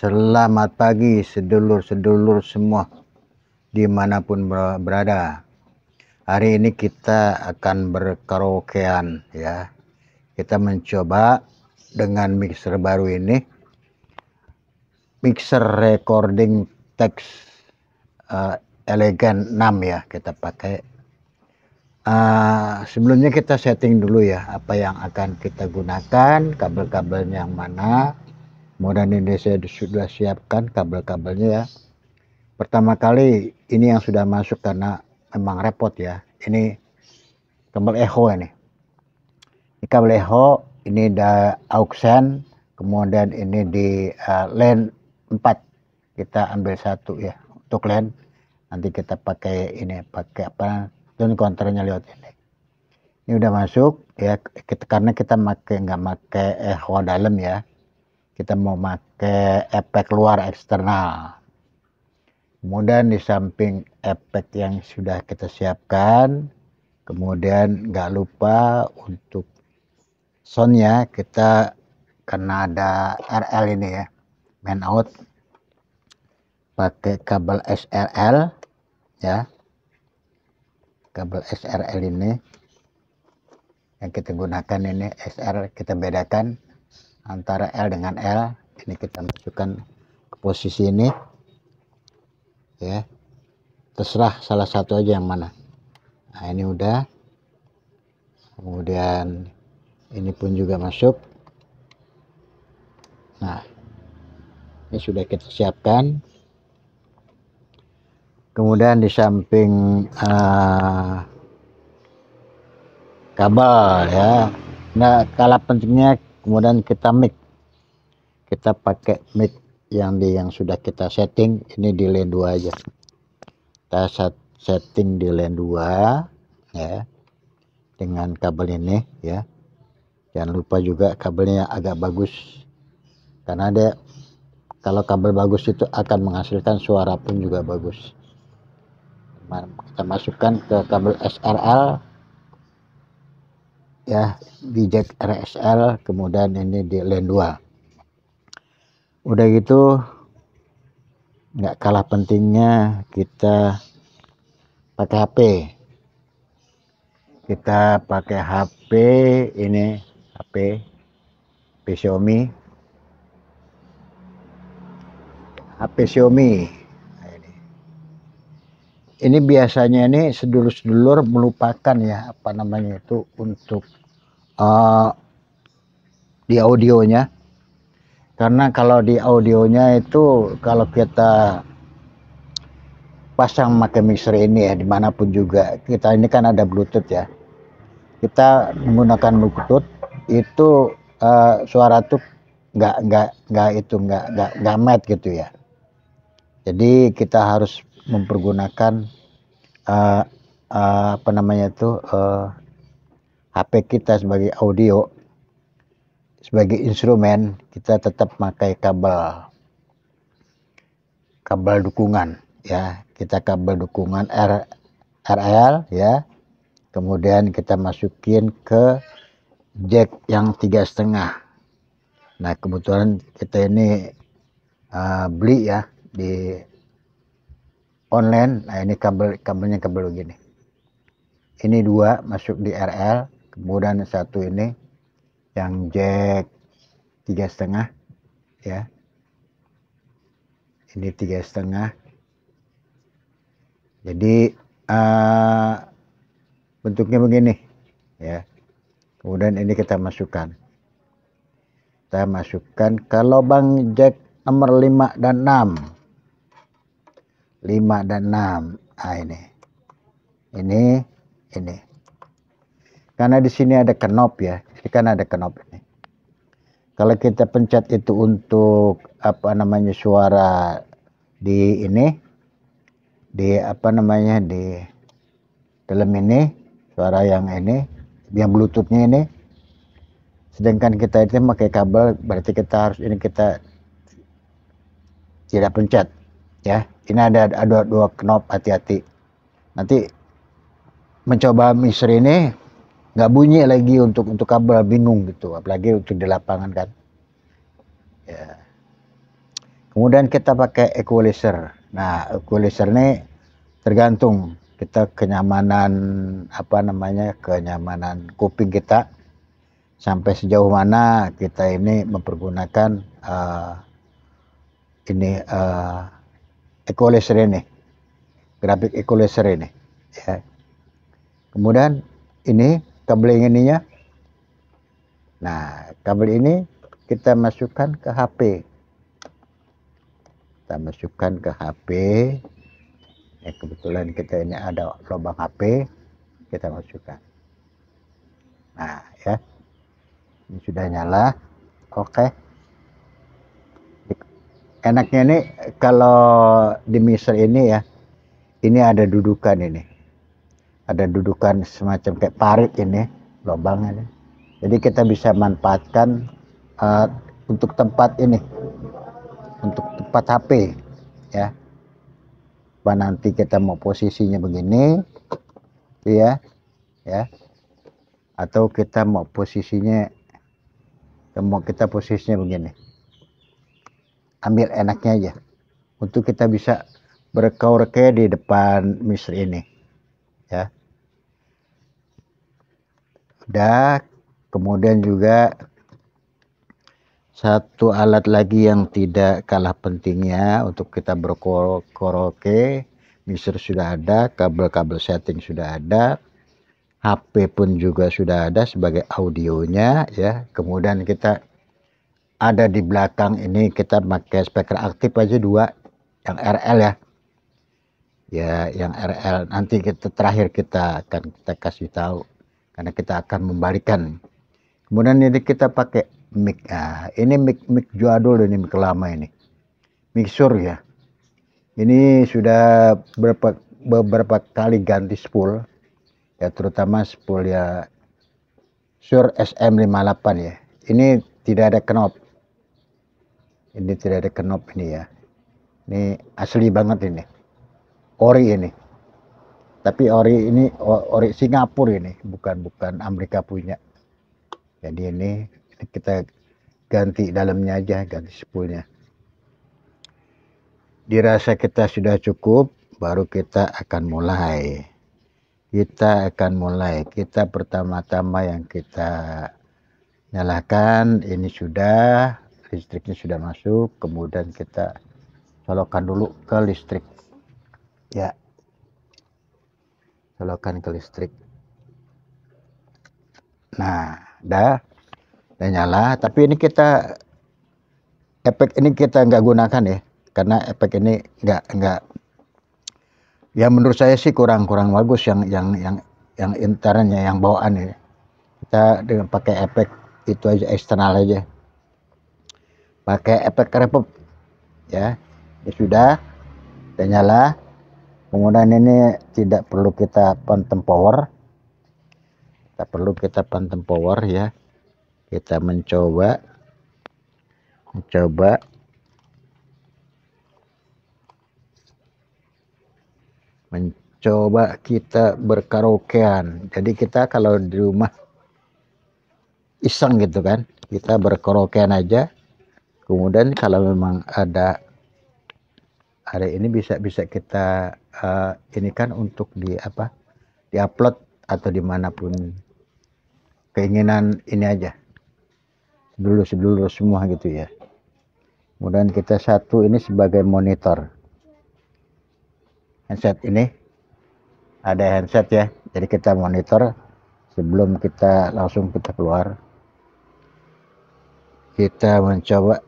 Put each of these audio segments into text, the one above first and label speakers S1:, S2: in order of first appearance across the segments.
S1: Selamat pagi sedulur-sedulur semua dimanapun berada. Hari ini kita akan berkaraokean ya. Kita mencoba dengan mixer baru ini, mixer recording text Elegant 6 ya kita pakai. Sebelumnya kita setting dulu ya apa yang akan kita gunakan, kabel-kabelnya yang mana. Kemudian ini saya sudah siapkan kabel-kabelnya ya. Pertama kali ini yang sudah masuk karena memang repot ya. Ini kabel echo ini. Ini kabel echo, ini ada auxen, kemudian ini di LAN 4. Kita ambil satu ya untuk LAN. Nanti kita pakai ini, pakai apa? Tune counternya lewat ini. Ini udah masuk ya, karena kita nggak pakai echo dalam ya. Kita mau pakai efek luar eksternal. Kemudian di samping efek yang sudah kita siapkan, kemudian nggak lupa untuk soundnya kita karena ada RL ini ya, main out, pakai kabel SRL ya, kabel SRL ini yang kita gunakan ini SR, kita bedakan antara L dengan L. Ini kita masukkan ke posisi ini ya, terserah salah satu aja yang mana. Nah ini udah, kemudian ini pun juga masuk. Nah ini sudah kita siapkan. Kemudian di samping kabel ya, nah kalah pentingnya kemudian kita mic, kita pakai mic yang sudah kita setting. Ini di LAN 2 aja, kita setting di LAN 2 ya dengan kabel ini ya. Jangan lupa juga kabelnya agak bagus, karena ada kalau kabel bagus itu akan menghasilkan suara pun juga bagus. Kita masukkan ke kabel SRL ya, di jack RSL, kemudian ini di LAN 2. Udah gitu nggak kalah pentingnya kita pakai HP. Kita pakai HP ini, HP Xiaomi. HP Xiaomi. Nah, ini biasanya ini sedulur-sedulur melupakan ya apa namanya itu untuk di audionya, karena kalau di audionya itu kalau kita pasang pakai mixer ini ya dimanapun juga, kita ini kan ada Bluetooth ya, kita menggunakan Bluetooth itu suara tuh nggak mat gitu ya. Jadi kita harus mempergunakan apa namanya itu HP kita sebagai audio, sebagai instrumen. Kita tetap pakai kabel dukungan ya, kita kabel dukungan RL ya, kemudian kita masukin ke jack yang 3,5. Nah kebetulan kita ini beli ya di online. Nah ini kabelnya kabel begini, ini 2 masuk di RL, kemudian satu ini yang jack 3,5 ya, ini 3,5. Jadi bentuknya begini ya. Kemudian ini kita masukkan ke lubang jack nomor 5 dan 6. 5 dan 6. Nah ini karena di sini ada knob ya, ini kan ada knob ini. Kalau kita pencet itu untuk apa namanya suara di ini, di apa namanya di dalam ini, suara yang ini, yang Bluetoothnya ini. Sedangkan kita itu pakai kabel, berarti kita harus ini, kita tidak pencet ya. Ini ada 2 knob, hati-hati. Nanti mencoba mixer ini nggak bunyi lagi untuk kabel, bingung gitu, apalagi untuk di lapangan kan ya. Kemudian kita pakai equalizer. Nah, equalizer ini tergantung kita kenyamanan kenyamanan kuping kita sampai sejauh mana kita ini mempergunakan equalizer ini, grafik equalizer ini. Ya. Kemudian ini kabel ininya. Nah, kabel ini kita masukkan ke HP. Kita masukkan ke HP. Ya, kebetulan kita ini ada lubang HP, kita masukkan. Nah, ya. Ini sudah nyala. Oke. Enaknya ini kalau di mixer ini ya, ini ada dudukan ini. Ada dudukan semacam kayak parit ini, lubang ini. Jadi kita bisa manfaatkan untuk tempat ini, untuk tempat HP, ya. Nanti kita mau posisinya begini, ya, atau kita mau posisinya begini. Ambil enaknya aja. Untuk kita bisa berkaur-kaur di depan mixer ini, ya. Udah. Kemudian juga satu alat lagi yang tidak kalah pentingnya untuk kita berkaraoke, mixer sudah ada, kabel-kabel setting sudah ada, HP pun juga sudah ada sebagai audionya, ya. Kemudian kita ada di belakang ini kita pakai speaker aktif aja 2, yang RL ya. Ya, yang RL nanti terakhir kita akan kasih tahu karena kita akan membalikan. Kemudian ini kita pakai mic. Nah, ini mic jadul, ini mic lama ini. Mixer ya. Ini sudah beberapa kali ganti spool. Ya, terutama spool ya Shure SM58 ya. Ini tidak ada knob. Ini tidak ada knob ini ya. Ini asli banget ini. Ori ini. Tapi ori ini ori Singapura ini, bukan Amerika punya. Jadi ini kita ganti dalamnya aja, ganti spoolnya. Dirasa kita sudah cukup, baru kita akan mulai. Kita pertama-tama yang kita nyalakan, ini sudah, listriknya sudah masuk, kemudian kita colokkan dulu ke listrik. Ya. Colokkan ke listrik. Nah, udah nyala, tapi ini efek ini kita nggak gunakan ya, karena efek ini nggak ya, menurut saya sih kurang bagus yang internnya, yang bawaan ya. Kita dengan pakai efek itu aja, eksternal aja, pakai efek reverb ya. Ini sudah nyala. Kemudian ini tidak perlu kita phantom power. Ya. Kita mencoba kita berkaraokean. Jadi kita kalau di rumah iseng gitu kan, kita berkaraokean aja. Kemudian kalau memang ada ini bisa kita ini kan untuk di-upload atau dimanapun keinginan ini aja, sedulur semua gitu ya. Kemudian kita satu ini sebagai monitor handset, ini ada handset ya, jadi kita monitor sebelum kita langsung kita keluar. Kita mencoba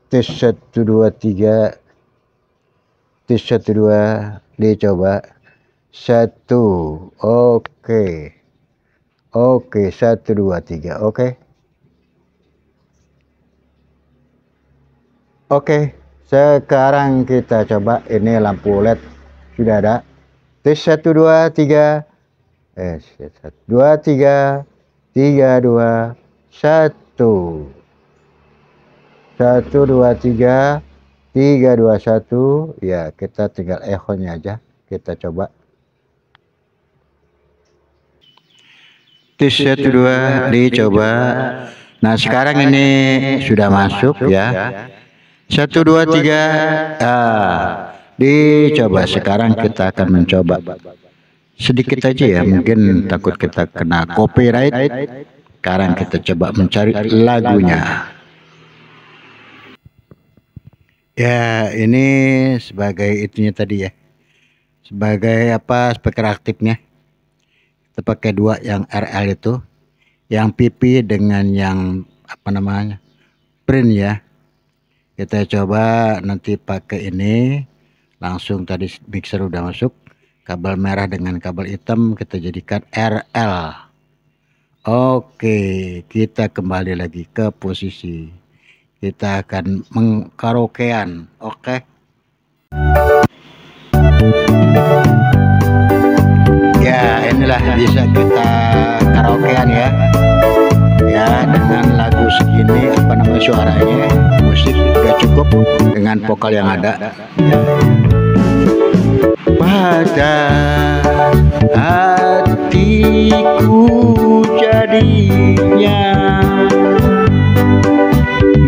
S1: tes 1 2 3, tes 1 2, dicoba 1, oke 1 2 3, oke. Sekarang kita coba, ini lampu LED sudah ada. Tes 1 2 3, 1 2 3, 3 2 1, 1 2 3, 3 2 1. Ya, kita tinggal echo-nya aja, kita coba. Tes 1 2, dicoba. Nah, sekarang ini sudah masuk ya. 1, 2, 3. Dicoba. Sekarang kita akan mencoba sedikit aja ya, mungkin takut kita kena copyright. Sekarang kita coba mencari lagunya. Ya, ini sebagai itunya tadi ya, sebagai apa, speaker aktifnya. Kita pakai 2 yang RL itu, yang PP dengan yang apa namanya, print ya. Kita coba nanti pakai ini langsung. Tadi mixer udah masuk, kabel merah dengan kabel hitam kita jadikan RL. Oke, kita kembali lagi ke posisi. Kita akan mengkaraokean. Oke. Ya, inilah bisa kita karaokean ya. Ya, dengan lagu segini apa namanya, suaranya, musik udah cukup dengan vokal yang ada. Ya. Pada hatiku jadinya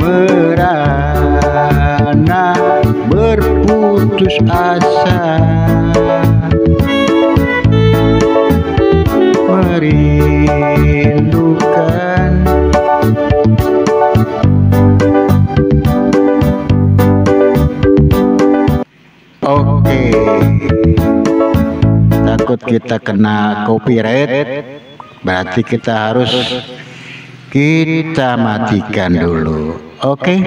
S1: merana berputus asa, merindukan Oke, takut kita kena copyright, berarti kita harus kita matikan dulu. Oke,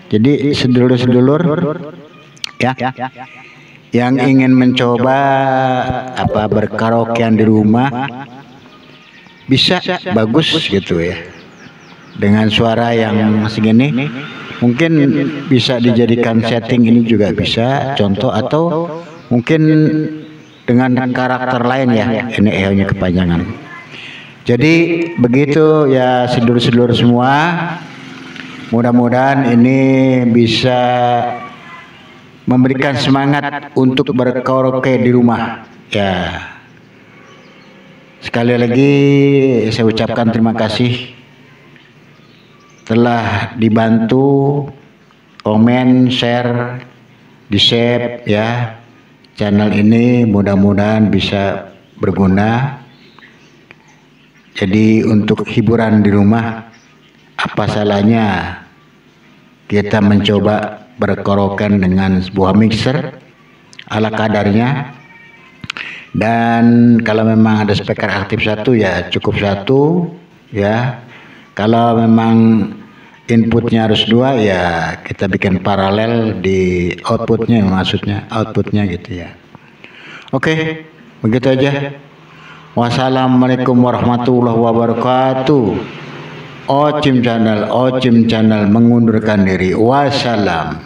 S1: jadi sedulur-sedulur ya, yang ingin mencoba apa berkaraokean di rumah bisa bagus gitu ya, dengan suara yang segini mungkin bisa dijadikan setting. Ini juga bisa contoh, atau mungkin dengan karakter lain ya, ini nya kepanjangan. Jadi begitu ya sedulur-sedulur semua, mudah-mudahan ini bisa memberikan semangat untuk berkaraoke di rumah ya. Sekali lagi saya ucapkan terima kasih telah dibantu komen, share, di-save ya channel ini, mudah-mudahan bisa berguna. Jadi untuk hiburan di rumah, apa salahnya kita mencoba berkaraoke dengan sebuah mixer ala kadarnya. Dan kalau memang ada speaker aktif 1 ya cukup 1 ya. Kalau memang inputnya harus 2 ya kita bikin paralel di outputnya, maksudnya outputnya gitu ya. Oke, begitu aja. Wassalamualaikum warahmatullahi wabarakatuh. Ocim Channel mengundurkan diri. Wassalam.